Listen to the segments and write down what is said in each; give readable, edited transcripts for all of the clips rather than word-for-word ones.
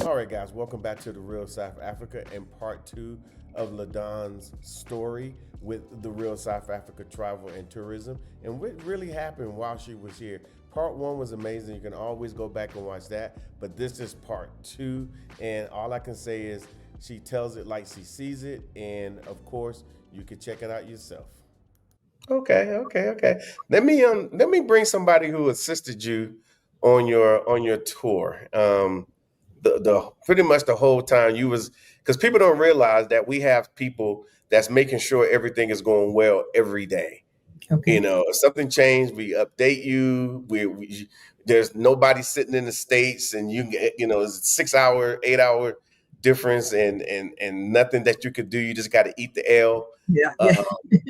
All right, guys, welcome back to the Real South Africa and part two of LaDawn's story with the Real South Africa Travel and Tourism and what really happened while she was here. Part one was amazing. You can always go back and watch that, but this is part two, and all I can say is she tells it like she sees it, and of course, you can check it out yourself. Okay. Let me bring somebody who assisted you on your tour. The pretty much the whole time you was, because people don't realize that we have people that's making sure everything is going well every day. Okay. If something changed, we update you. There's nobody sitting in the States, and it's a 6 hour, 8 hour difference, and nothing that you could do. You just got to eat the L. Yeah. You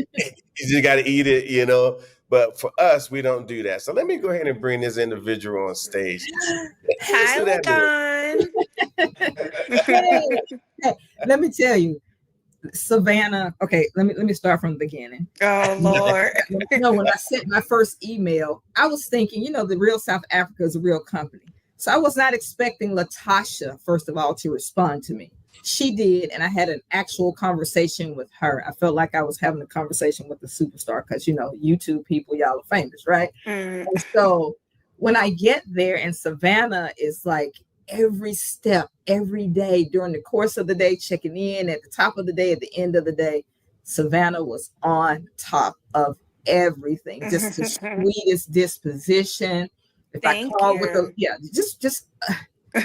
just got to eat it. But for us, we don't do that. So let me go ahead and bring this individual on stage. Hi, LaDawn. Hey, let me tell you, Savannah. Okay, let me start from the beginning. Oh Lord! When I sent my first email, I was thinking, the Real South Africa is a real company, so I was not expecting Latasha, first of all, to respond to me. She did, and I had an actual conversation with her. I felt like I was having a conversation with the superstar because YouTube people, y'all are famous, right? And so when I get there, and Savannah is like, every step, every day during the course of the day, checking in at the top of the day, at the end of the day, Savannah was on top of everything. Just the sweetest disposition. If Thank I call you. with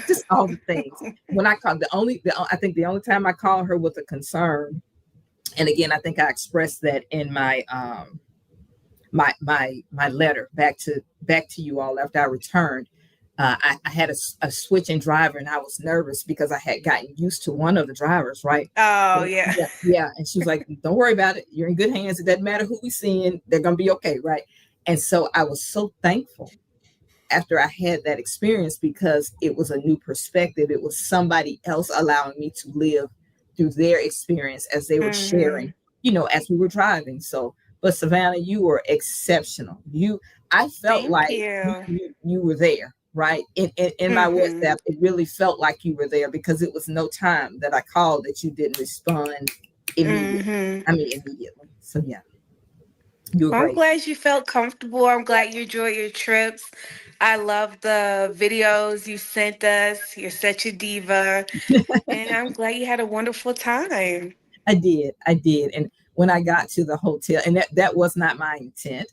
just all the things. When I called, I think the only time I call her with a concern, and again, I think I expressed that in my my letter back to you all after I returned. I had a switching driver, and I was nervous because I had gotten used to one of the drivers, right? Oh, yeah. Yeah. And she was like, don't worry about it. You're in good hands. It doesn't matter who we seeing. They're going to be okay, right? And so I was so thankful after I had that experience because it was a new perspective. It was somebody else allowing me to live through their experience as they were sharing, as we were driving. So, but Savannah, you were exceptional. I felt like you were there. Right. In my WhatsApp, it really felt like you were there because it was no time that I called that you didn't respond immediately. Immediately. So yeah. You were I'm great. glad you felt comfortable. I'm glad you enjoyed your trips. I love the videos you sent us. You're such a diva. And I'm glad you had a wonderful time. I did. And when I got to the hotel, and that was not my intent.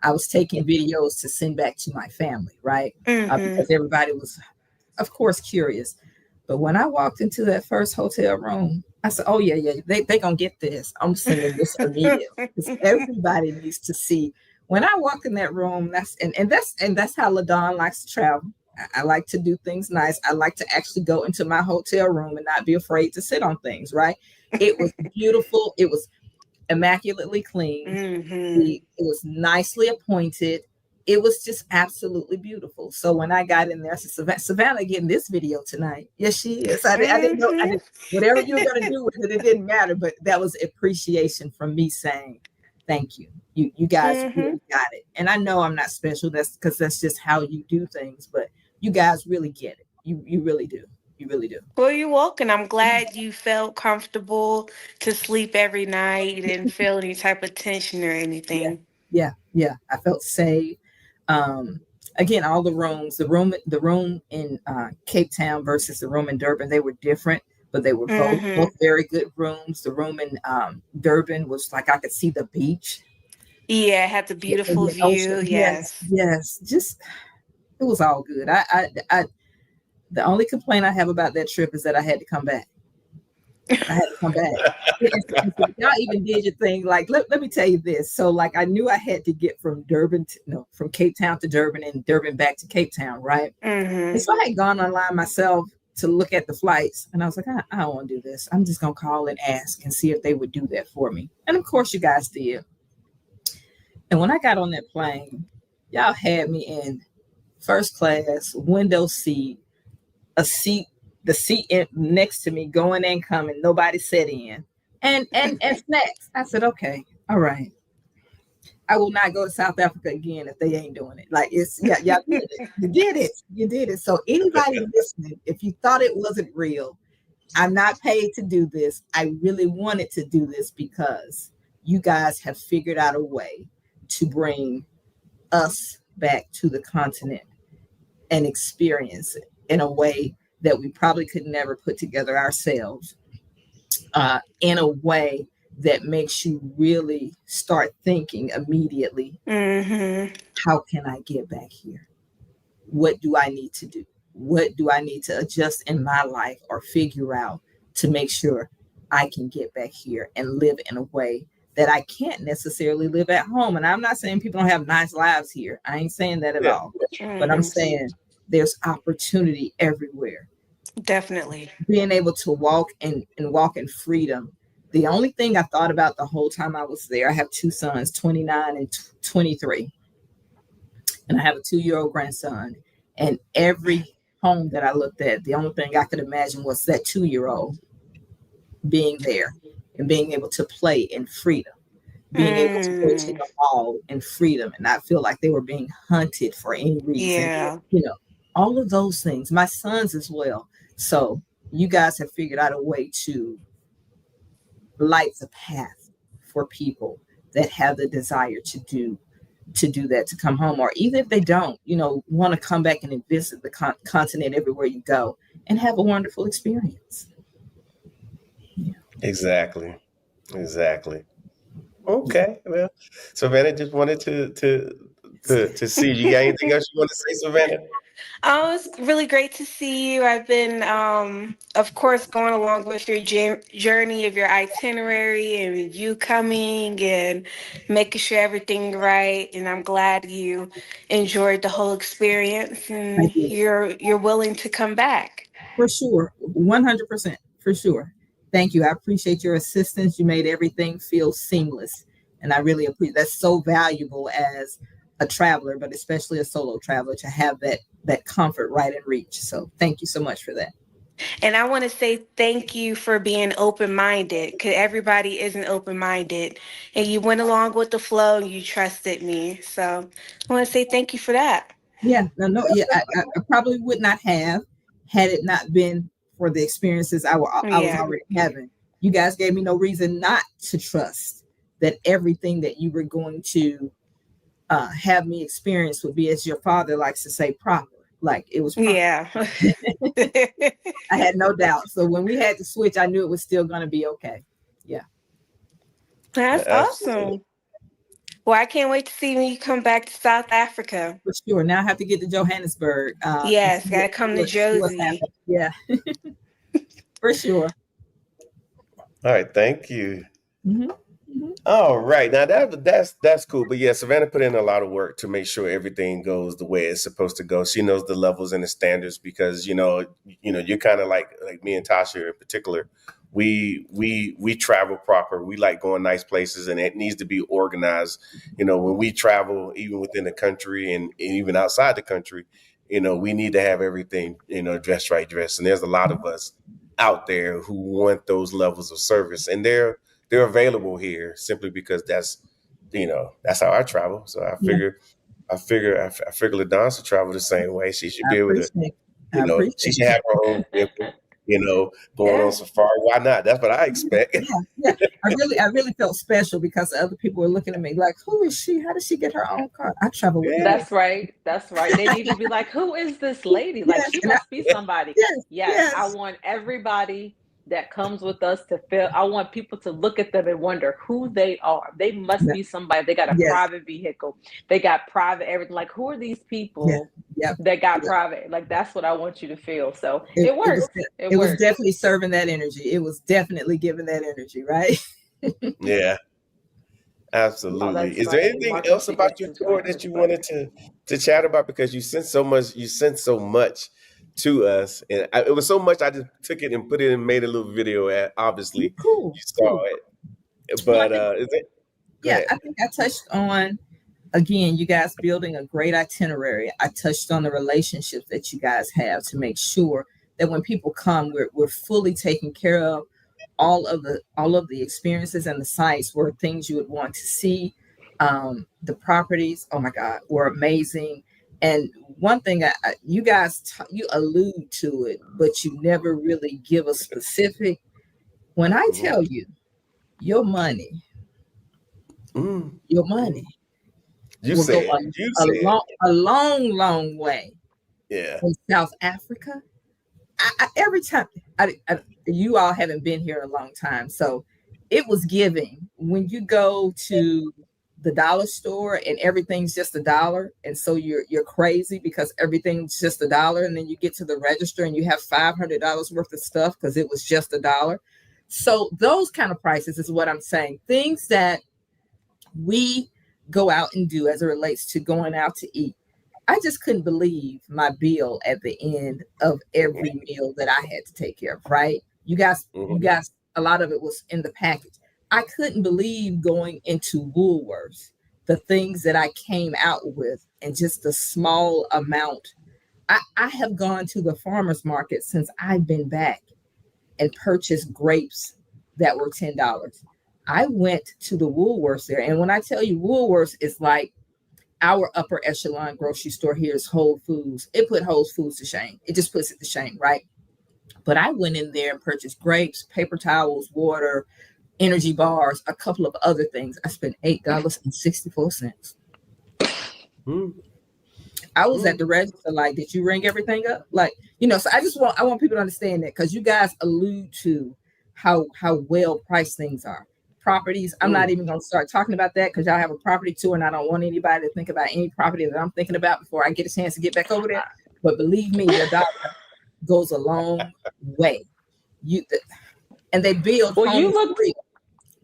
I was taking videos to send back to my family, right? Because everybody was, of course, curious. But when I walked into that first hotel room, I said, oh, yeah, they going to get this. I'm sending this immediately. Because everybody needs to see. When I walk in that room, that's how LaDawn likes to travel. I like to do things nice. I like to actually go into my hotel room and not be afraid to sit on things, right? It was beautiful. It was immaculately clean. It was nicely appointed. It was just absolutely beautiful. So when I got in there, I said, Savannah getting this video tonight. Yes, she is. I didn't know. Whatever you were going to do with it didn't matter. But that was appreciation from me saying, thank you. You guys really got it. And I know I'm not special. That's because that's just how you do things. But you guys really get it. You really do. You really do. Well, you're welcome. I'm glad you felt comfortable to sleep every night. You didn't feel any type of tension or anything. Yeah. I felt safe. Again, all the room in Cape Town versus the room in Durban, they were different, but they were both very good rooms. The room in Durban was like I could see the beach. Yeah, it had the beautiful view. Yes. Just it was all good. I the only complaint I have about that trip is that I had to come back. Y'all even did your thing. Like, let me tell you this. So, like, I knew I had to get from from Cape Town to Durban and Durban back to Cape Town, right? And so I had gone online myself to look at the flights, and I was like, I don't want to do this. I'm just gonna call and ask and see if they would do that for me. And of course, you guys did. And when I got on that plane, y'all had me in first class, window seat, the seat next to me going and coming, nobody sat in, and snacks. I said, okay, all right. I will not go to South Africa again if they ain't doing it. Like it's yeah, y'all did it. You did it. You did it. So anybody listening, if you thought it wasn't real, I'm not paid to do this. I really wanted to do this because you guys have figured out a way to bring us back to the continent and experience it in a way that we probably could never put together ourselves, in a way that makes you really start thinking immediately, how can I get back here? What do I need to do? What do I need to adjust in my life or figure out to make sure I can get back here and live in a way that I can't necessarily live at home? And I'm not saying people don't have nice lives here. I ain't saying that at all. But I'm saying there's opportunity everywhere. Definitely. Being able to walk and walk in freedom. The only thing I thought about the whole time I was there, I have two sons, 29 and 23. And I have a 2-year-old grandson. And every home that I looked at, the only thing I could imagine was that 2-year-old being there and being able to play in freedom, being able to go to the mall in freedom and not feel like they were being hunted for any reason. Yeah. You know, all of those things. My sons as well. So you guys have figured out a way to light the path for people that have the desire to do that, to come home, or even if they don't, want to come back and visit the continent everywhere you go and have a wonderful experience. Yeah. Exactly. Okay. Well, Savannah, just wanted to see you. Got anything else you want to say, Savannah? Oh, it's really great to see you. I've been, of course, going along with your journey of your itinerary and you coming and making sure everything right. And I'm glad you enjoyed the whole experience and you're willing to come back. For sure, 100%, for sure. Thank you. I appreciate your assistance. You made everything feel seamless, and I really appreciate. That's so valuable as a traveler, but especially a solo traveler, to have that comfort right in reach. So thank you so much for that. And I want to say thank you for being open-minded, because everybody isn't open-minded. And you went along with the flow and you trusted me. So I want to say thank you for that. Yeah, yeah, I probably would not have had it not been for the experiences I was already having. You guys gave me no reason not to trust that everything that you were going to have me experience would be, as your father likes to say, proper. Like it was proper. Yeah. I had no doubt. So when we had to switch, I knew it was still going to be okay. Yeah. That's awesome. Well, I can't wait to see when you come back to South Africa. For sure. Now I have to get to Johannesburg. Yes, got to come to Josie. Yeah. For sure. All right. Thank you. Mm-hmm. Mm-hmm. All right. Now that's cool. But yeah, Savannah put in a lot of work to make sure everything goes the way it's supposed to go. She knows the levels and the standards because, you're kind of like me and Tasha in particular. We travel proper. We like going nice places, and it needs to be organized. When we travel, even within the country and even outside the country, we need to have everything, dressed right. And there's a lot of us out there who want those levels of service, and they're available here simply because that's how I travel. So I figure LaDawn should travel the same way. She should be able to, she should have her own vehicle, going on safari. Why not? That's what I expect. Yeah. I really felt special because other people were looking at me like, who is she? How does she get her own car? I travel with her. That's right. They need to be like, who is this lady? Like, she must be somebody. Yes. I want everybody that comes with us to feel. I want people to look at them and wonder who they are. They must be somebody. They got a private vehicle. They got private everything. Like, who are these people that got private? Like, that's what I want you to feel. So it works. It was definitely serving that energy. It was definitely giving that energy, right? Yeah, absolutely. Is there anything else about your tour that you wanted to chat about? Because you sent so much to us, and it was so much I just took it and put it and made a little video. Obviously, you saw it, but is it? I think I touched on, again, you guys building a great itinerary. I touched on the relationships that you guys have to make sure that when people come, we're fully taking care of. All of the experiences and the sites were things you would want to see. The properties, oh my God, were amazing. And one thing you guys, you allude to it, but you never really give a specific. When I tell you your money, your money will go a long way. Yeah. In South Africa, every time you all haven't been here a long time, so it was giving when you go to the dollar store and everything's just $1, and so you're crazy because everything's just $1, and then you get to the register and you have $500 worth of stuff because it was just $1. So those kind of prices is what I'm saying. Things that we go out and do as it relates to going out to eat. I just couldn't believe my bill at the end of every meal that I had to take care of, right? You guys, a lot of it was in the package. I couldn't believe going into Woolworths, the things that I came out with and just the small amount. I have gone to the farmer's market since I've been back and purchased grapes that were $10. I went to the Woolworths there. And when I tell you Woolworths is like our upper echelon grocery store here is Whole Foods. It put Whole Foods to shame. It just puts it to shame, right? But I went in there and purchased grapes, paper towels, water, energy bars, a couple of other things. I spent $8.64. I was at the register like, did you ring everything up? Like, so I want people to understand that because you guys allude to how well priced things are. Properties, I'm not even going to start talking about that because y'all have a property tour and I don't want anybody to think about any property that I'm thinking about before I get a chance to get back over there. But believe me, your dollar goes a long way. And they build homes free.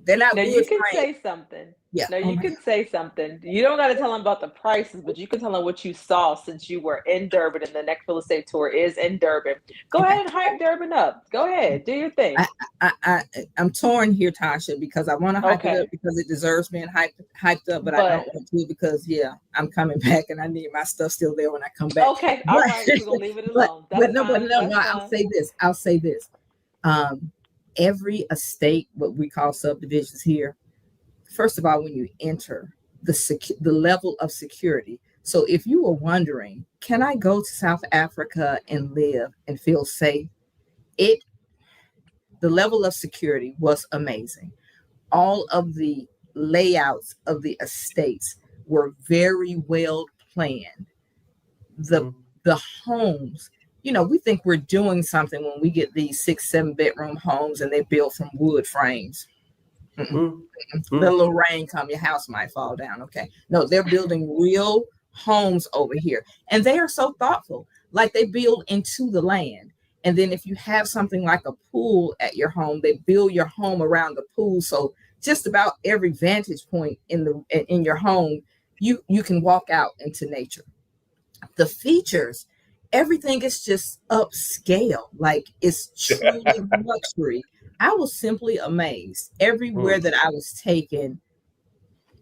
They're not. Now you can say something. Yeah. Now you can say something. You don't got to tell them about the prices, but you can tell them what you saw since you were in Durban and the next real estate tour is in Durban. Go ahead and hype Durban up. Go ahead, do your thing. I'm torn here, Tasha, because I want to hype it up because it deserves being hyped up, but I don't want to because I'm coming back and I need my stuff still there when I come back. Okay, all right, we're gonna leave it alone. I'll say this. Every estate, what we call subdivisions here, first of all, when you enter, the level of security. So if you were wondering, can I go to South Africa and live and feel safe? The level of security was amazing. All of the layouts of the estates were very well planned. The homes, we think we're doing something when we get these 6-7 bedroom homes and they're built from wood frames. The little rain come, your house might fall down. Okay. No, they're building real homes over here. And they are so thoughtful. Like they build into the land. And then if you have something like a pool at your home, they build your home around the pool. So just about every vantage point in your home, you can walk out into nature. The features, everything is just upscale. Like it's truly luxury. I was simply amazed everywhere that I was taken.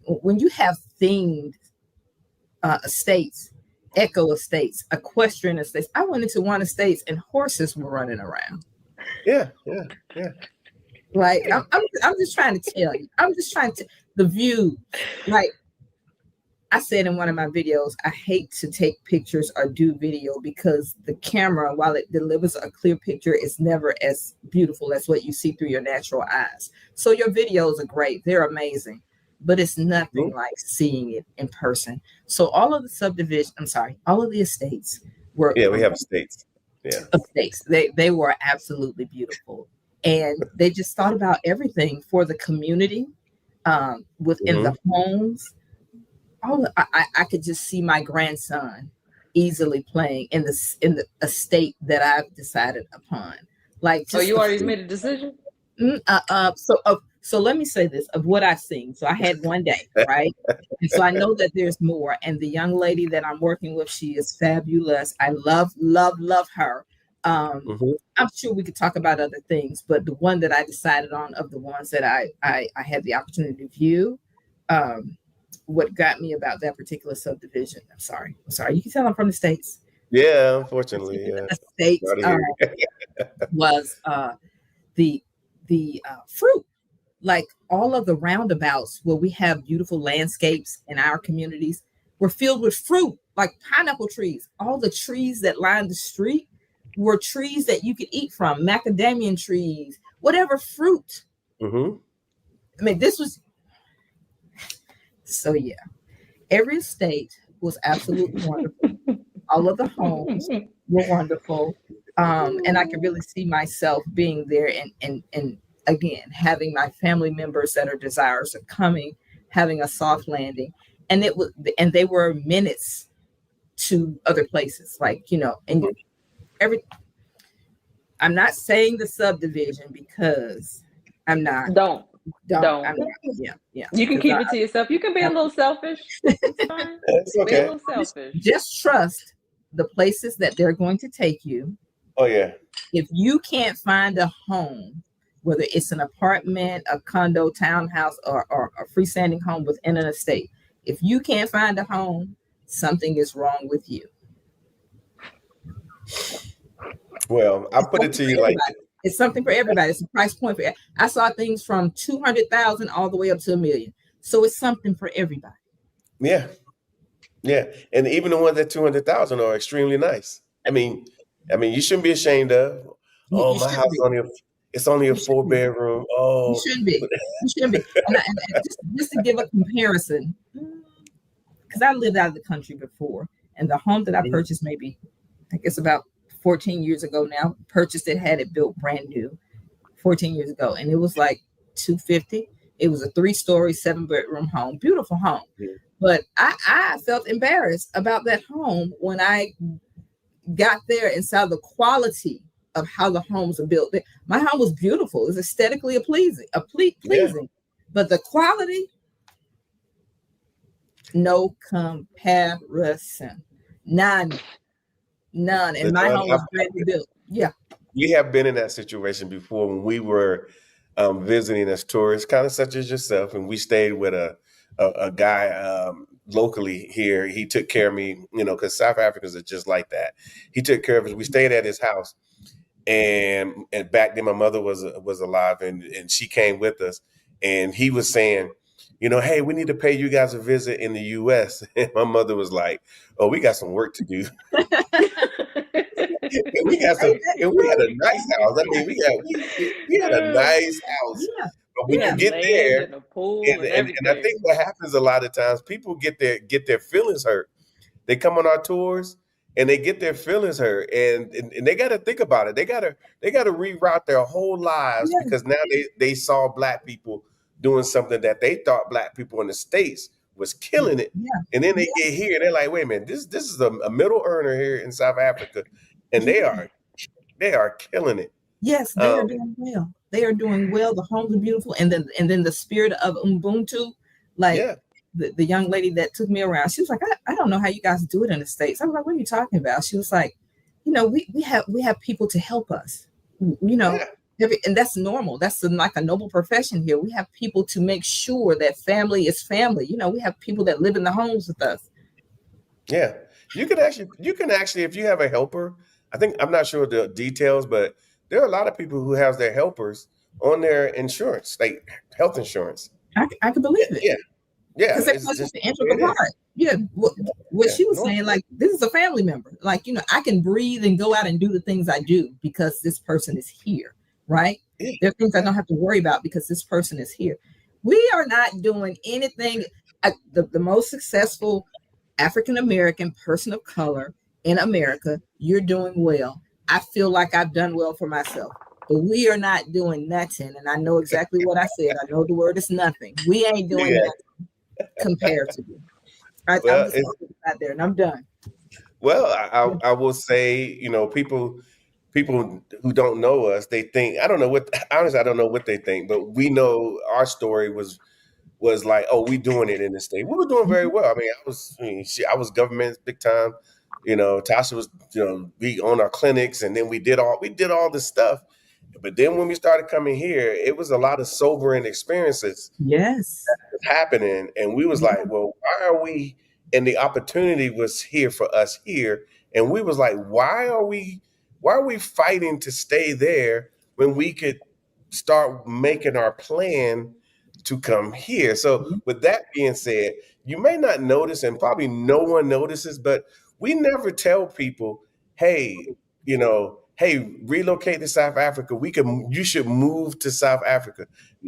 When you have themed estates, eco estates, equestrian estates. I went into one estate and horses were running around. Yeah. Like I'm just trying to tell you. The view. Like I said in one of my videos, I hate to take pictures or do video because the camera, while it delivers a clear picture, is never as beautiful as what you see through your natural eyes. So your videos are great. They're amazing, but it's nothing like seeing it in person. So all of the estates were. Yeah, we have estates. Yeah. Estates. They were absolutely beautiful. And they just thought about everything for the community within the homes. I could just see my grandson easily playing in the estate that I've decided upon. Like, so you already made a decision? So let me say this of what I've seen. So I had one day, right? And so I know that there's more. And the young lady that I'm working with, she is fabulous. I love her. I'm sure we could talk about other things, but the one that I decided on of the ones that I had the opportunity to view, what got me about that particular subdivision. I'm sorry. You can tell I'm from the States. Yeah, unfortunately. Yeah. The States was the fruit. like all of the roundabouts where we have beautiful landscapes in our communities were filled with fruit, like pineapple trees. All the trees that lined the street were trees that you could eat from, macadamia trees, whatever fruit. Mm-hmm. I mean, this was so, yeah. Every estate was absolutely wonderful. All of the homes were wonderful. And I could really see myself being there and again, having my family members that are desirous of coming, having a soft landing. And they were minutes to other places, like, and I'm not saying the subdivision because I'm not. Don't. I'm not, yeah. You can keep it to yourself. You can be a little selfish. It's fine. It's okay. Be a little selfish. Just trust the places that they're going to take you. Oh, yeah. If you can't find a home, whether it's an apartment, a condo, townhouse, or a freestanding home within an estate, if you can't find a home, something is wrong with you. Well, I'll put it to you like it's something for everybody. It's a price point for. I saw things from 200,000 all the way up to $1 million. So it's something for everybody. Yeah, and even the ones at 200,000 are extremely nice. I mean, you shouldn't be ashamed of. Oh, my house it's only a 4-bedroom. Oh, you shouldn't be. You shouldn't be. And just to give a comparison, because I lived out of the country before, and the home that I purchased, maybe I guess about 14 years ago now, had it built brand new 14 years ago, and it was like $250. It was a 3-story, 7-bedroom home, beautiful home. Yeah. But I felt embarrassed about that home when I got there and saw the quality of how the homes are built. My home was beautiful. It was aesthetically pleasing. Yeah. But the quality, no comparison. None. And my home was brand built. Yeah. We have been in that situation before when we were visiting as tourists, kind of such as yourself, and we stayed with a guy locally here. He took care of me, because South Africans are just like that. He took care of us. We stayed at his house, and back then my mother was alive, and she came with us, and he was saying, hey, we need to pay you guys a visit in the U.S. And my mother was like, oh, we got some work to do. And we had a nice house. I mean, we had a nice house. Yeah. But when you get there, and a pool and I think what happens a lot of times, people get their feelings hurt. They come on our tours and they get their feelings hurt, and they got to think about it. They got to reroute their whole lives because now they saw Black people doing something that they thought Black people in the States was killing it. Yeah. And then they get here and they're like, wait a minute, this is a middle earner here in South Africa. And they are killing it. Yes, they are doing well. They are doing well. The homes are beautiful. And then the spirit of Ubuntu, like the young lady that took me around, she was like, I don't know how you guys do it in the States. I was like, what are you talking about? She was like, we have people to help us, and that's normal. That's like a noble profession here. We have people to make sure that family is family. We have people that live in the homes with us. Yeah. You can actually, if you have a helper, I'm not sure the details, but there are a lot of people who have their helpers on their insurance, like health insurance. I can believe it. Yeah. Because that's just the integral part. Yeah. What she was saying, like, this is a family member. Like, I can breathe and go out and do the things I do because this person is here, right? Yeah. There are things I don't have to worry about because this person is here. We are not doing anything. The most successful African-American person of color in America, you're doing well. I feel like I've done well for myself, but we are not doing nothing. And I know exactly what I said. I know the word is nothing. We ain't doing nothing comparatively. I'm just out there and I'm done. Well, I will say, people who don't know us, they think, I don't know what they think, but we know our story was like, oh, we doing it in the state. We were doing very well. I mean, I was government big time. Tasha was, we own our clinics, and then we did all this stuff. But then when we started coming here, it was a lot of sobering experiences. Yes, that was happening, and we was like, well, why are we? And the opportunity was here for us here, and we was like, why are we fighting to stay there when we could start making our plan to come here. So with that being said, you may not notice, and probably no one notices, but we never tell people, hey, hey, relocate to South Africa. You should move to South Africa.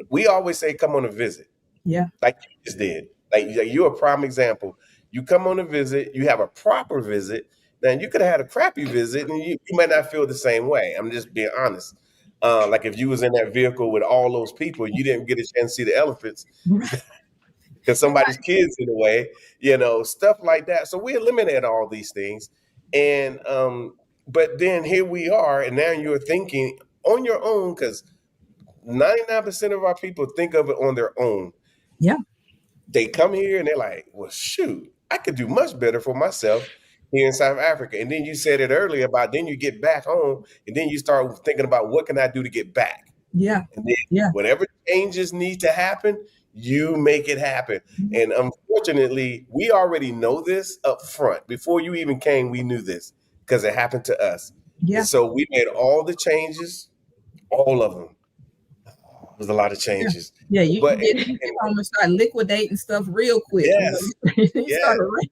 We always say, come on a visit. Yeah. Like you just did. Like you're a prime example. You come on a visit, you have a proper visit. Now you could have had a crappy visit and you might not feel the same way. I'm just being honest. Like if you was in that vehicle with all those people, you didn't get a chance to see the elephants because somebody's kids in the way, stuff like that. So we eliminated all these things. And but then here we are, and now you're thinking on your own, because 99% of our people think of it on their own. Yeah. They come here and they're like, well, shoot, I could do much better for myself here in South Africa. And then you said it earlier about then you get back home and then you start thinking about what can I do to get back? Yeah. And then whatever changes need to happen, you make it happen. Mm-hmm. And unfortunately, we already know this up front. Before you even came, we knew this because it happened to us. Yeah. And so we made all the changes, all of them. There's a lot of changes. Yeah, you get home and start liquidating stuff real quick. Yes.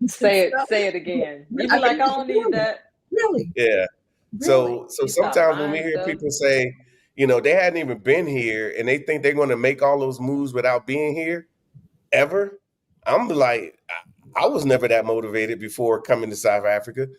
Say it again. You be like, I don't need that. Really? Yeah. Really? So sometimes when we hear people say, they hadn't even been here and they think they're going to make all those moves without being here ever, I'm like, I was never that motivated before coming to South Africa.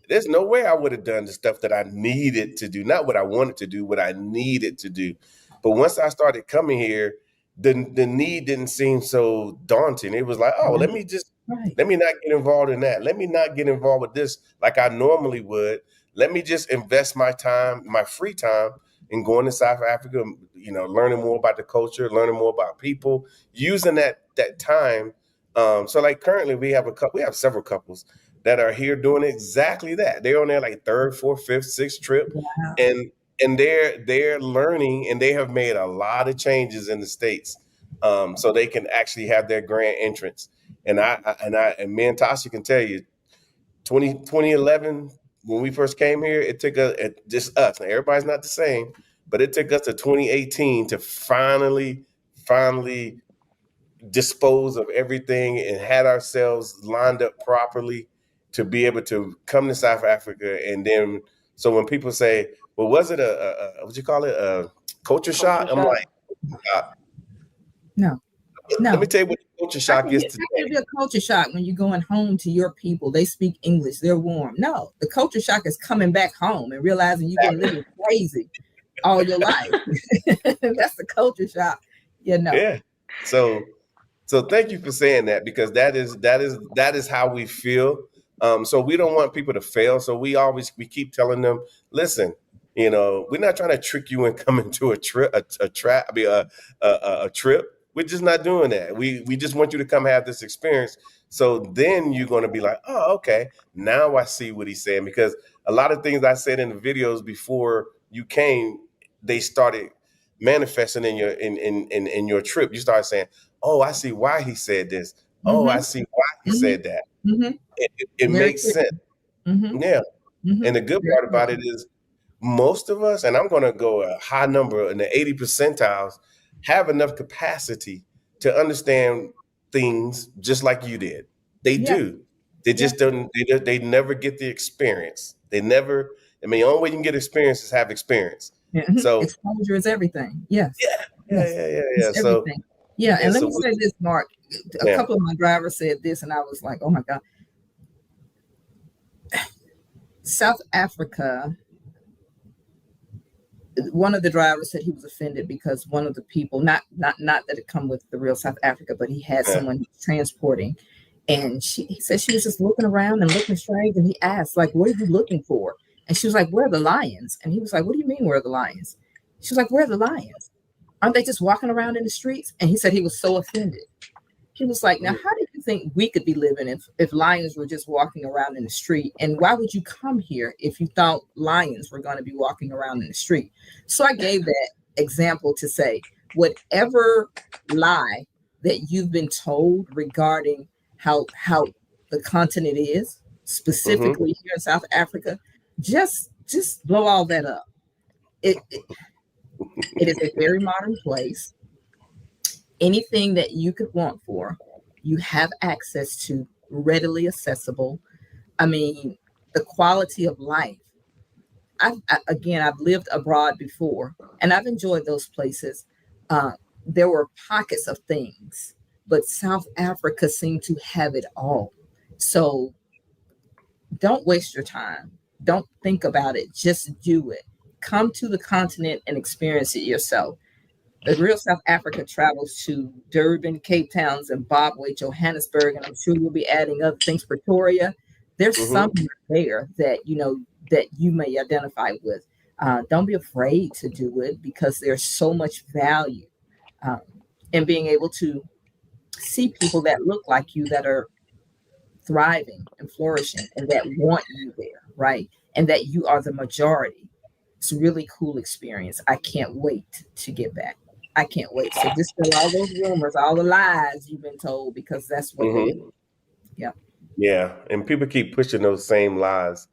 There's no way I would have done the stuff that I needed to do, not what I wanted to do, what I needed to do. But once I started coming here, the need didn't seem so daunting. It was like, oh, let me not get involved in that. Let me not get involved with this like I normally would. Let me just invest my time, my free time in going to South Africa, learning more about the culture, learning more about people, using that time. So like currently we have several couples that are here doing exactly that. They're on their like third, fourth, fifth, sixth trip. Wow. And they're learning, and they have made a lot of changes in the States, so they can actually have their grand entrance. And me and Tasha can tell you, 2011 when we first came here, it took us, just us. Now everybody's not the same, but it took us to 2018 to finally dispose of everything and had ourselves lined up properly to be able to come to South Africa. And then, so when people say, well, was it a what you call it, a culture shock? I'm like, no. Let me tell you what the culture shock is today. It can be a culture shock when you're going home to your people. They speak English. They're warm. No, the culture shock is coming back home and realizing you've been living crazy all your life. That's the culture shock. Yeah. So thank you for saying that, because that is how we feel. So we don't want people to fail. So we keep telling them, listen, we're not trying to trick you and come into a trip. We're just not doing that. We just want you to come have this experience. So then you're going to be like, oh, okay, now I see what he's saying, because a lot of things I said in the videos before you came, they started manifesting in your trip. You started saying, oh, I see why he said this. Mm-hmm. Oh, I see why he said that. Mm-hmm. It makes sense. Mm-hmm. Yeah. Mm-hmm. And the good part about it is most of us, and I'm going to go a high number in the 80 percentiles, have enough capacity to understand things just like you did. They do. They just don't. They never get the experience. The only way you can get experience is have experience. Mm-hmm. So exposure is everything. Yes. Yeah. So and let me say this, Mark. A couple of my drivers said this, and I was like, oh my God. South Africa, one of the drivers said he was offended because one of the people, not that it come with the real South Africa, but he had someone transporting, and he said she was just looking around and looking strange, and he asked, like, what are you looking for? And she was like, where are the lions? And he was like, what do you mean, where are the lions? She was like, where are the lions? Aren't they just walking around in the streets? And he said he was so offended. He was like, now, how do you think we could be living if lions were just walking around in the street? And why would you come here if you thought lions were going to be walking around in the street? So I gave that example to say, whatever lie that you've been told regarding how the continent is, specifically here in South Africa, just blow all that up. It is a very modern place. Anything that you could want for, you have access to, readily accessible. I mean, the quality of life. I've lived abroad before, and I've enjoyed those places. Uh, there were pockets of things, but South Africa seemed to have it all. So don't waste your time. Don't think about it. Just do it. Come to the continent and experience it yourself. The Real South Africa travels to Durban, Cape Town, Zimbabwe, Johannesburg, and I'm sure you'll be adding other things, Pretoria. There's somewhere there that that you may identify with. Don't be afraid to do it, because there's so much value in being able to see people that look like you, that are thriving and flourishing, and that want you there, right? And that you are the majority. It's a really cool experience. I can't wait to get back. I can't wait. So dispel all those rumors, all the lies you've been told, because that's what they do. Yeah. Yeah. And people keep pushing those same lies.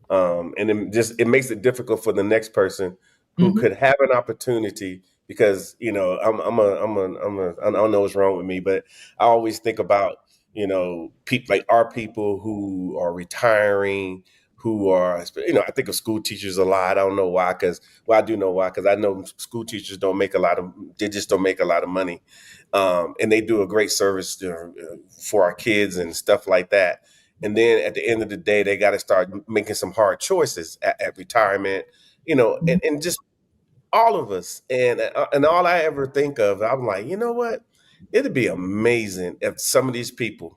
And it makes it difficult for the next person who could have an opportunity, because, I don't know what's wrong with me, but I always think about, people like our people who are retiring, who are, I think of school teachers a lot. I don't know why, I do know why, because I know school teachers they just don't make a lot of money. And they do a great service for our kids and stuff like that. And then at the end of the day, they got to start making some hard choices at retirement, and just all of us. And all I ever think of, I'm like, you know what? It'd be amazing if some of these people,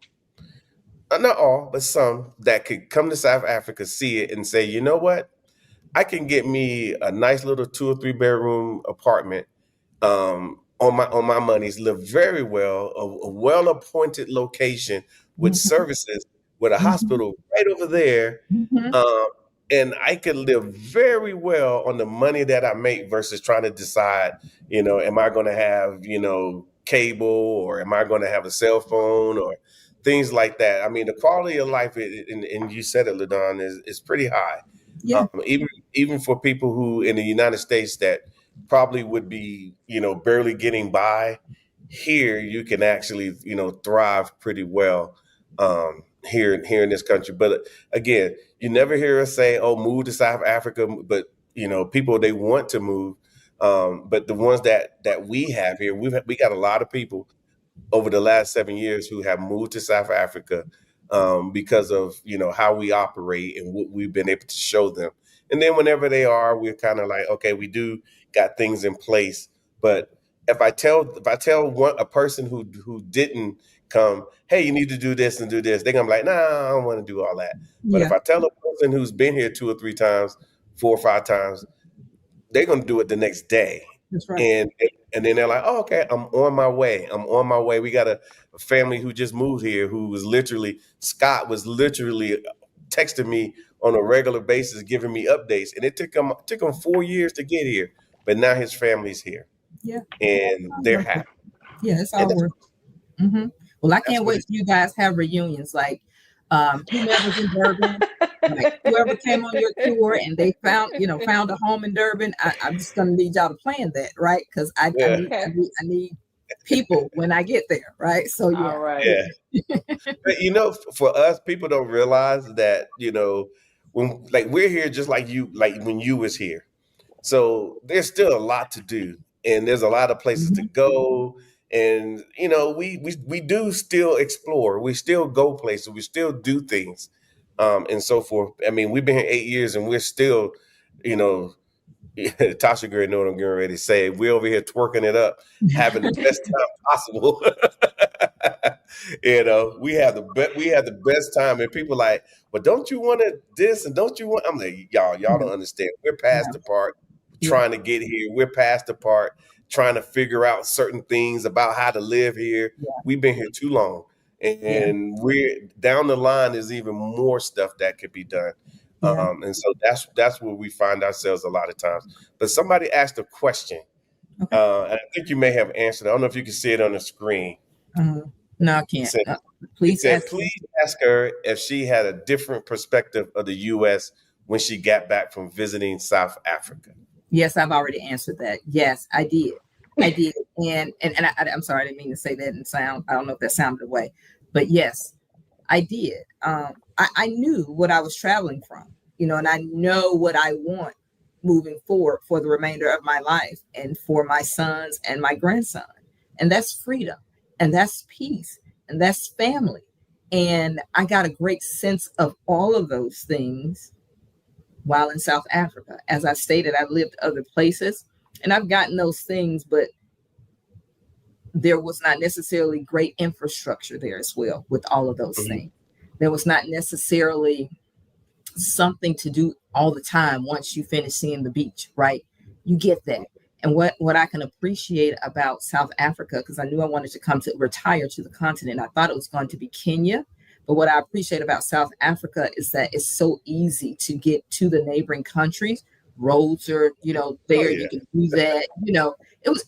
not all, but some, that could come to South Africa, see it, and say, you know what? I can get me a nice little 2 or 3 bedroom apartment on my monies, live very well, a well appointed location with services, with a hospital right over there, and I could live very well on the money that I make, versus trying to decide, am I going to have cable, or am I going to have a cell phone, or things like that. I mean, the quality of life, and you said it, LaDawn, is pretty high. Yeah. Even for people who in the United States that probably would be, barely getting by, here you can actually, thrive pretty well here in this country. But again, you never hear us say, "Oh, move to South Africa," but people, they want to move. But the ones that we have here, we got a lot of people over the last 7 years who have moved to South Africa because of how we operate and what we've been able to show them. And then whenever they are, we're kind of like, okay, we do got things in place. But if I tell a person who didn't come, hey, you need to do this and do this, they're gonna be like, nah, I don't want to do all that. But if I tell a person who's been here 2 or 3 times, 4 or 5 times, they're gonna do it the next day. That's right. And then they're like, oh, okay, I'm on my way. We got a family who just moved here, Scott was literally texting me on a regular basis, giving me updates. And it took him 4 years to get here, but now his family's here. Yeah. And they're happy. Yeah, it's all worth it. Well, I can't wait till you guys have reunions, like whomever's in Durban, like whoever came on your tour and they found a home in Durban. I'm just gonna need y'all to plan that, right? Because I need people when I get there, right? So yeah. All right. Yeah. But for us, people don't realize that when we're here just like you, like when you was here. So there's still a lot to do, and there's a lot of places to go. And we do still explore. We still go places. We still do things, and so forth. I mean, we've been here 8 years, and we're still, Tasha Gray know what I'm getting ready to say. We're over here twerking it up, having the best time possible. We have the best time, and people like, well, don't you want this, and don't you want? I'm like, y'all don't understand. We're past the part trying to get here. We're past the part trying to figure out certain things about how to live here. Yeah. We've been here too long, and we're down the line. There's even more stuff that could be done. And so that's where we find ourselves a lot of times. But somebody asked a question, and I think you may have answered it. I don't know if you can see it on the screen. No, I can't. Please ask her if she had a different perspective of the U.S. when she got back from visiting South Africa. Yes, I've already answered that. Yes, I did. I did. I'm sorry, I didn't mean to say that and sound, I don't know if that sounded away, but yes, I did. I knew what I was traveling from, and I know what I want moving forward for the remainder of my life and for my sons and my grandson. And that's freedom, and that's peace, and that's family. And I got a great sense of all of those things while in South Africa. As I stated, I've lived other places and I've gotten those things, but there was not necessarily great infrastructure there as well with all of those things. There was not necessarily something to do all the time once you finish seeing the beach, right? You get that. And what I can appreciate about South Africa, because I knew I wanted to come to retire to the continent, I thought it was going to be Kenya. But what I appreciate about South Africa is that it's so easy to get to the neighboring countries. Roads are, there, you can do that.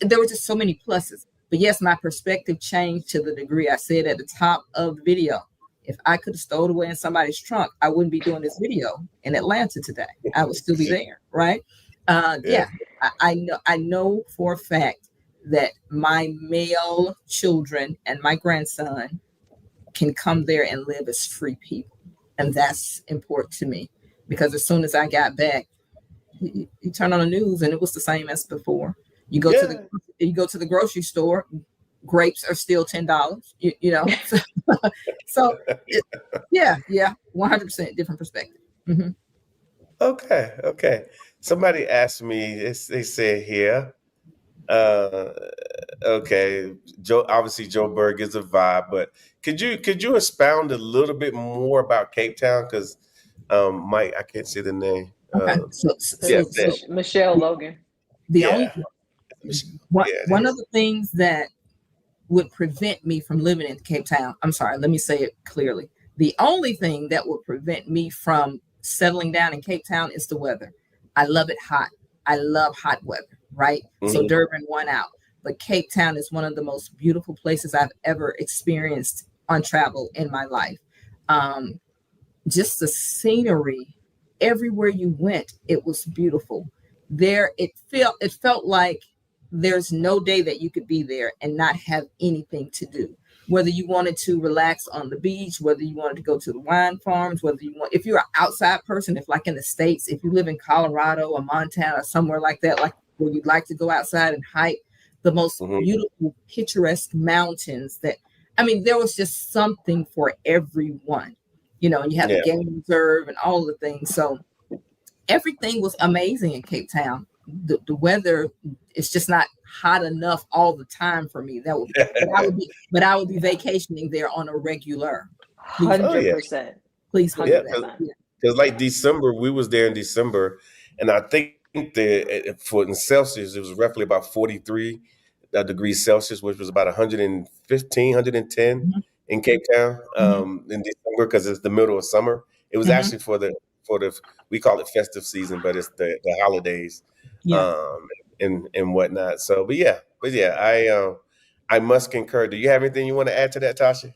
There were just so many pluses. But yes, my perspective changed to the degree I said at the top of the video. If I could have stowed away in somebody's trunk, I wouldn't be doing this video in Atlanta today. I would still be there, right? I know for a fact that my male children and my grandson can come there and live as free people. And that's important to me, because as soon as I got back, you turn on the news and it was the same as before. You go to the grocery store, grapes are still $10. So 100% different perspective. Mm-hmm. Okay. Somebody asked me. They said here. Okay, Joe Berg is a vibe, but could you expound a little bit more about Cape Town? Because Mike, I can't say the name. Okay, so Michelle Logan. One of the things that would prevent me from living in Cape Town, I'm sorry, let me say it clearly. The only thing that would prevent me from settling down in Cape Town is the weather. I love it hot. I love hot weather, right? Mm-hmm. So Durban won out. But Cape Town is one of the most beautiful places I've ever experienced on travel in my life. Just the scenery, everywhere you went, it was beautiful. There, it felt like there's no day that you could be there and not have anything to do. Whether you wanted to relax on the beach, whether you wanted to go to the wine farms, if you're an outside person, if like in the States, if you live in Colorado or Montana or somewhere like that, like where you'd like to go outside and hike the most beautiful, picturesque mountains there was just something for everyone, and you have the game reserve and all the things. So everything was amazing in Cape Town. The weather is just not hot enough all the time for me. But I would be vacationing there on a regular. 100%. Please do that. Because like December, we was there in December, and I think in Celsius it was roughly about 43 degrees Celsius, which was about 115, 110 in Cape Town in December, because it's the middle of summer. It was actually for the we call it festive season, but it's the holidays. And whatnot. So, but I must concur. Do you have anything you want to add to that, Tasha?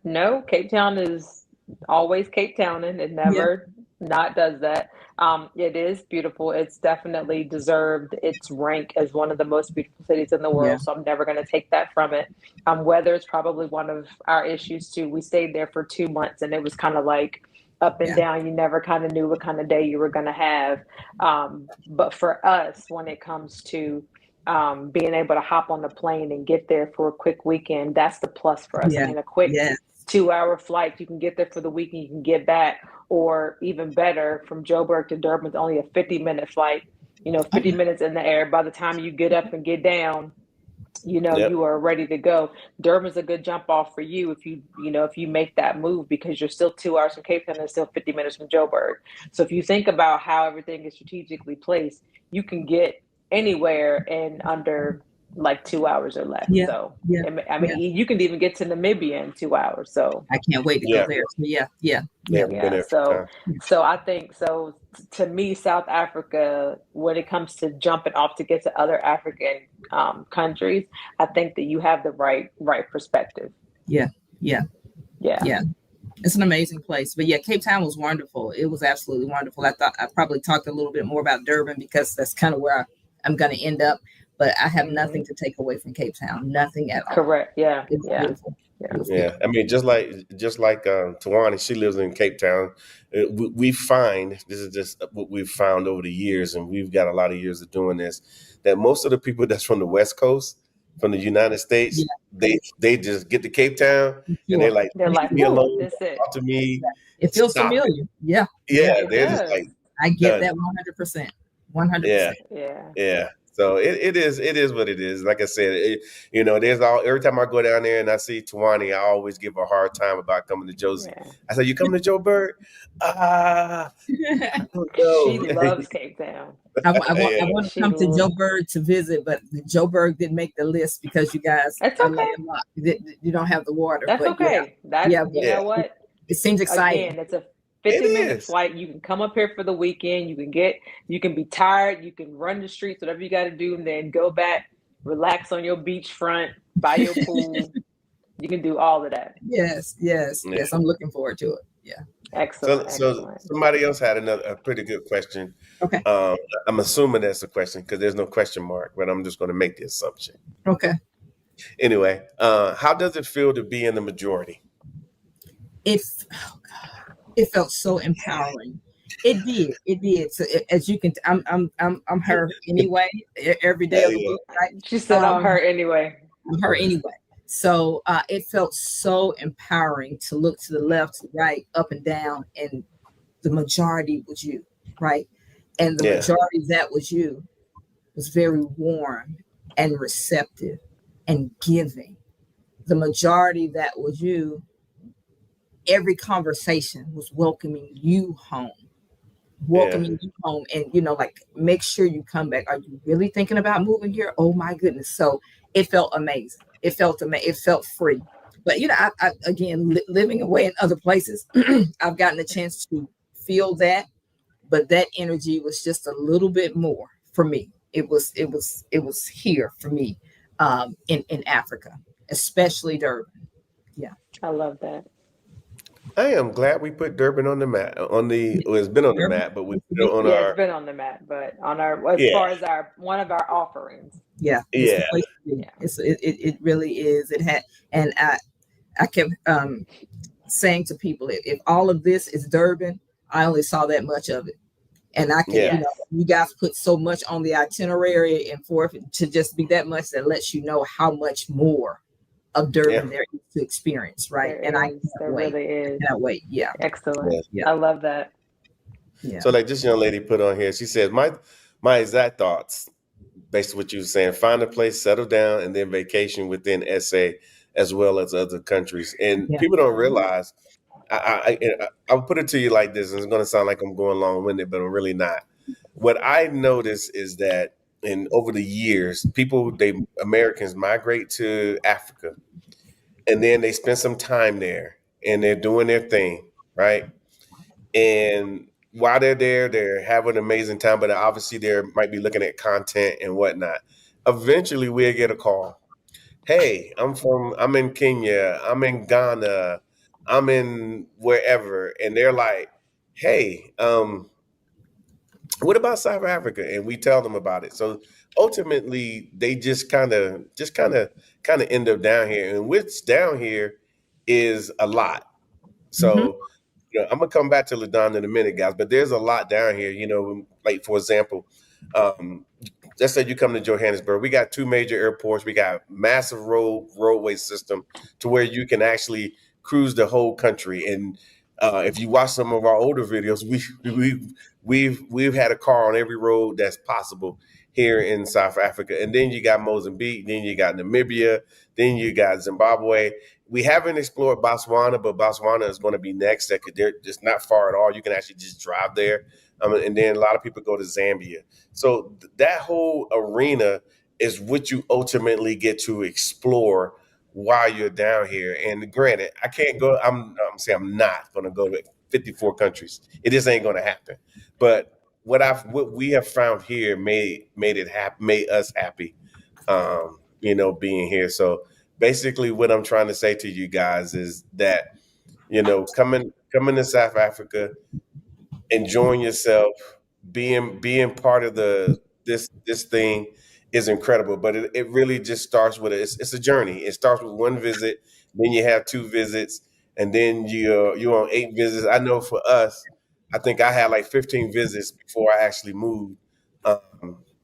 No, Cape Town is always Cape Town, and it never not does that. It is beautiful. It's definitely deserved its rank as one of the most beautiful cities in the world. So I'm never going to take that from it. Weather is probably one of our issues too. We stayed there for 2 months, and it was kind of like up and down. You never kind of knew what kind of day you were going to have. But for us, when it comes to being able to hop on the plane and get there for a quick weekend, that's the plus for us. In a quick 2-hour flight, you can get there for the weekend, you can get back, or even better, from Joburg to Durban, it's only a 50-minute flight, 50 minutes in the air. By the time you get up and get down, you are ready to go. Durban's a good jump off for you if you make that move, because you're still 2 hours from Cape Town and still 50 minutes from Joburg. So if you think about how everything is strategically placed, you can get anywhere in under like 2 hours or less. You can even get to Namibia in 2 hours. So I can't wait to go there. So I think to me, South Africa, when it comes to jumping off to get to other African countries, I think that you have the right perspective. It's an amazing place. But yeah, Cape Town was wonderful. It was absolutely wonderful. I thought I probably talked a little bit more about Durban because that's kind of where I'm going to end up. But I have nothing to take away from Cape Town. Nothing at all. Correct. Yeah. It's beautiful. Yeah, I mean, just like Tawani, she lives in Cape Town. We find, this is just what we've found over the years, and we've got a lot of years of doing this, that most of the people that's from the West Coast, from the United States, they just get to Cape Town and they're like, me alone, that's it. Talk to me. It feels familiar. Yeah, they're just like, I get that 100%. 100%. Yeah. So it is what it is. Like I said, there's every time I go down there and I see Tawani, I always give her a hard time about coming to Josie. Yeah. I said, "You coming to Joburg?" She loves Cape Town. I want to come to Joburg to visit, but Joburg didn't make the list because you guys, that's okay. You don't have the water. That's okay. You know what? It seems exciting. Again, it's a 50-minute flight. You can come up here for the weekend. You can be tired. You can run the streets, whatever you got to do, and then go back, relax on your beachfront, by your pool. You can do all of that. Yes. I'm looking forward to it. Yeah. Excellent. So somebody else had a pretty good question. Okay. I'm assuming that's a question because there's no question mark, but I'm just going to make the assumption. Okay. Anyway, how does it feel to be in the majority? It felt so empowering. It did. So as you can, I'm her anyway. Every day of the week, right? She said, "I'm her anyway." I'm her anyway. So it felt so empowering to look to the left, to the right, up and down, and the majority was you, right? And the majority that was you was very warm and receptive and giving. The majority that was you, every conversation was welcoming you home, and like, make sure you come back. Are you really thinking about moving here? Oh my goodness. So it felt amazing. It felt amazing. It felt free. But I again, living away in other places, I've gotten a chance to feel that, but that energy was just a little bit more for me. It was here for me, in Africa, especially Durban. Yeah, I love that. I am glad we put Durban on the map. It's been on the map, but we put it on it's been on the map, but on our far as one of our offerings. Yeah. It really is. It had, and I kept saying to people, if all of this is Durban, I only saw that much of it. And I can, you guys put so much on the itinerary, and for it to just be that much, that lets you know how much more of Durban there is to experience, right? I can't wait. Really is. I can't wait. Yeah. Excellent. Yeah. I love that. Yeah. So like this young lady put on here, she says, my exact thoughts, based on what you were saying, find a place, settle down, and then vacation within SA as well as other countries. And people don't realize, I'll put it to you like this, and it's going to sound like I'm going long-winded, but I'm really not. What I notice is that over the years, Americans migrate to Africa, and then they spend some time there, and they're doing their thing, right? And while they're there, they're having an amazing time, but obviously they might be looking at content and whatnot. Eventually, we'll get a call. Hey, I'm in Kenya, I'm in Ghana, I'm in wherever, and they're like, hey, what about South Africa? And we tell them about it. So ultimately, they just kind of end up down here, and what's down here is a lot. So I'm gonna come back to LaDawn in a minute, guys. But there's a lot down here. Like for example, let's say you come to Johannesburg. We got two major airports. We got massive roadway system to where you can actually cruise the whole country. And if you watch some of our older videos, we've had a car on every road that's possible here in South Africa. And then you got Mozambique, then you got Namibia, then you got Zimbabwe. We haven't explored Botswana, but Botswana is going to be next. They're just not far at all. You can actually just drive there. And then a lot of people go to Zambia. So that whole arena is what you ultimately get to explore while you're down here. And granted, I can't go. I'm not going to go to 54 countries. It just ain't going to happen. But what we have found here made us happy. Being here. So basically, what I'm trying to say to you guys is that coming to South Africa, enjoying yourself, being part of this thing is incredible. But it really just starts with it's a journey. It starts with one visit, then you have two visits, and then you're on 8 visits. I know for us, I think I had like 15 visits before I actually moved.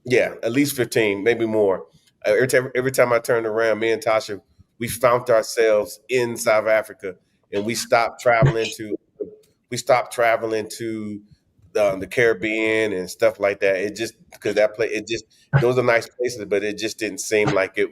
Yeah, at least 15, maybe more. Every time I turned around, me and Tasha, we found ourselves in South Africa, and we stopped traveling to the Caribbean and stuff like that. It just because those are nice places, but it just didn't seem like it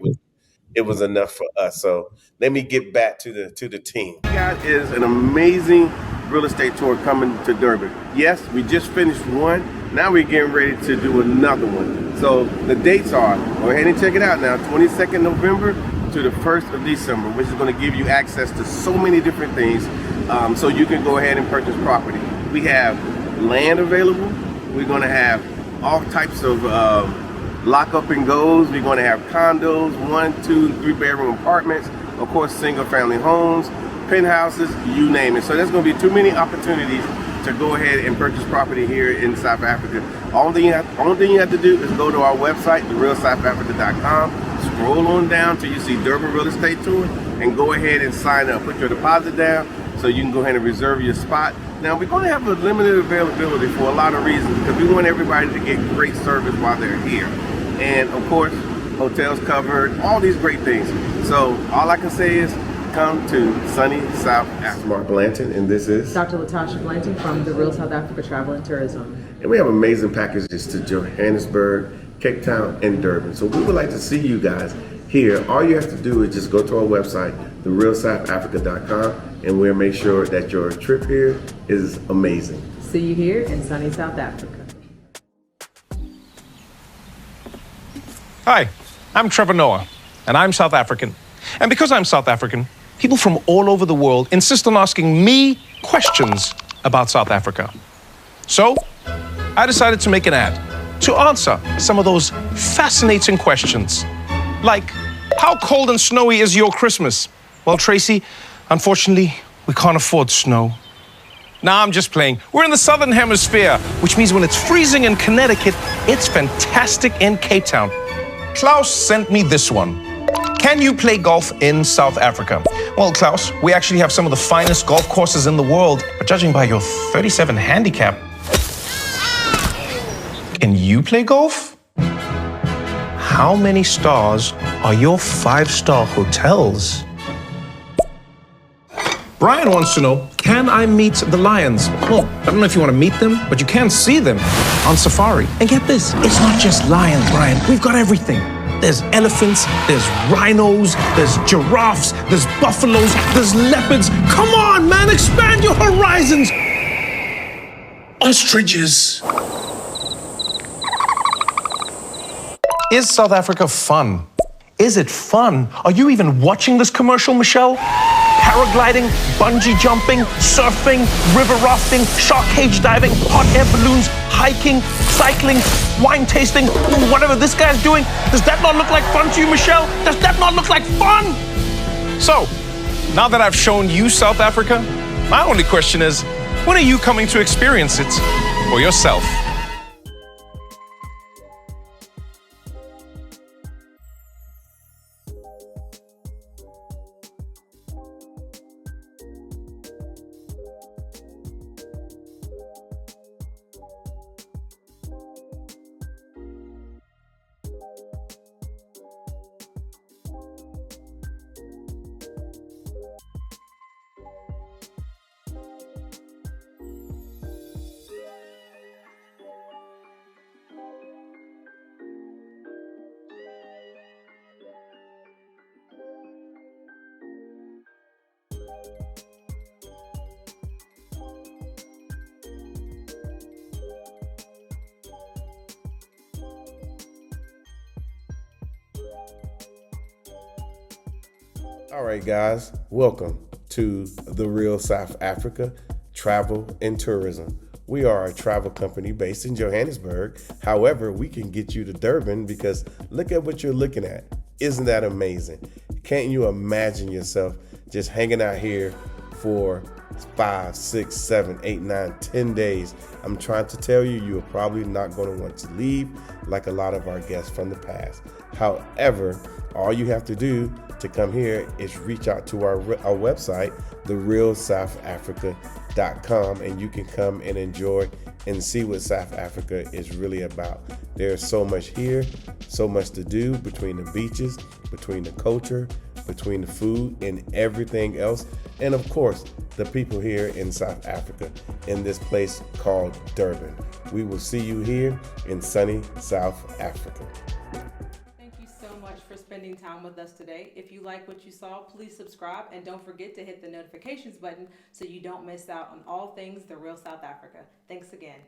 was enough for us. So let me get back to the team. Guys, is an amazing real estate tour coming to Durban. Yes, we just finished one. Now we're getting ready to do another one. So the dates are, go ahead and check it out now, 22nd November to the 1st of December, which is going to give you access to so many different things, so you can go ahead and purchase property. We have land available. We're going to have all types of lock up and goes. We're going to have condos, 1, 2, 3-bedroom apartments, of course, single family homes, penthouses, you name it. So there's going to be too many opportunities to go ahead and purchase property here in South Africa. Only thing you have to do is go to our website, therealsouthafrica.com, scroll on down till you see Durban Real Estate Tour, and go ahead and sign up. Put your deposit down so you can go ahead and reserve your spot. Now, we're going to have a limited availability for a lot of reasons, because we want everybody to get great service while they're here. And of course, hotels covered, all these great things. So all I can say is, come to sunny South Africa. Mark Blanton, and this is Dr. Latasha Blanton from the Real South Africa Travel and Tourism. And we have amazing packages to Johannesburg, Cape Town, and Durban. So we would like to see you guys here. All you have to do is just go to our website, therealsouthafrica.com, and we'll make sure that your trip here is amazing. See you here in sunny South Africa. Hi, I'm Trevor Noah, and I'm South African. And because I'm South African, people from all over the world insist on asking me questions about South Africa. So, I decided to make an ad to answer some of those fascinating questions. Like, how cold and snowy is your Christmas? Well, Tracy, unfortunately, we can't afford snow. Nah, I'm just playing. We're in the Southern Hemisphere, which means when it's freezing in Connecticut, it's fantastic in Cape Town. Klaus sent me this one. Can you play golf in South Africa? Well, Klaus, we actually have some of the finest golf courses in the world, but judging by your 37 handicap, can you play golf? How many stars are your 5-star hotels? Brian wants to know, can I meet the lions? Well, I don't know if you want to meet them, but you can see them on safari. And get this, it's not just lions, Brian. We've got everything. There's elephants, there's rhinos, there's giraffes, there's buffaloes, there's leopards. Come on, man, expand your horizons. Ostriches. Is South Africa fun? Is it fun? Are you even watching this commercial, Michelle? Paragliding, bungee jumping, surfing, river rafting, shark cage diving, hot air balloons, hiking, cycling, wine tasting, whatever this guy's doing. Does that not look like fun to you, Michelle? Does that not look like fun? So, now that I've shown you South Africa, my only question is, when are you coming to experience it for yourself? All right, guys, welcome to the Real South Africa Travel and Tourism. We are a travel company based in Johannesburg. However, we can get you to Durban because look at what you're looking at. Isn't that amazing? Can't you imagine yourself just hanging out here for 5, 6, 7, 8, 9, 10 days. I'm trying to tell you, you're probably not going to want to leave like a lot of our guests from the past. However, all you have to do to come here is reach out to our website, therealsouthafrica.com, and you can come and enjoy and see what South Africa is really about. There's so much here, so much to do between the beaches, between the culture, between the food and everything else. And of course, the people here in South Africa, in this place called Durban. We will see you here in sunny South Africa. Thank you so much for spending time with us today. If you like what you saw, please subscribe and don't forget to hit the notifications button so you don't miss out on all things The Real South Africa. Thanks again.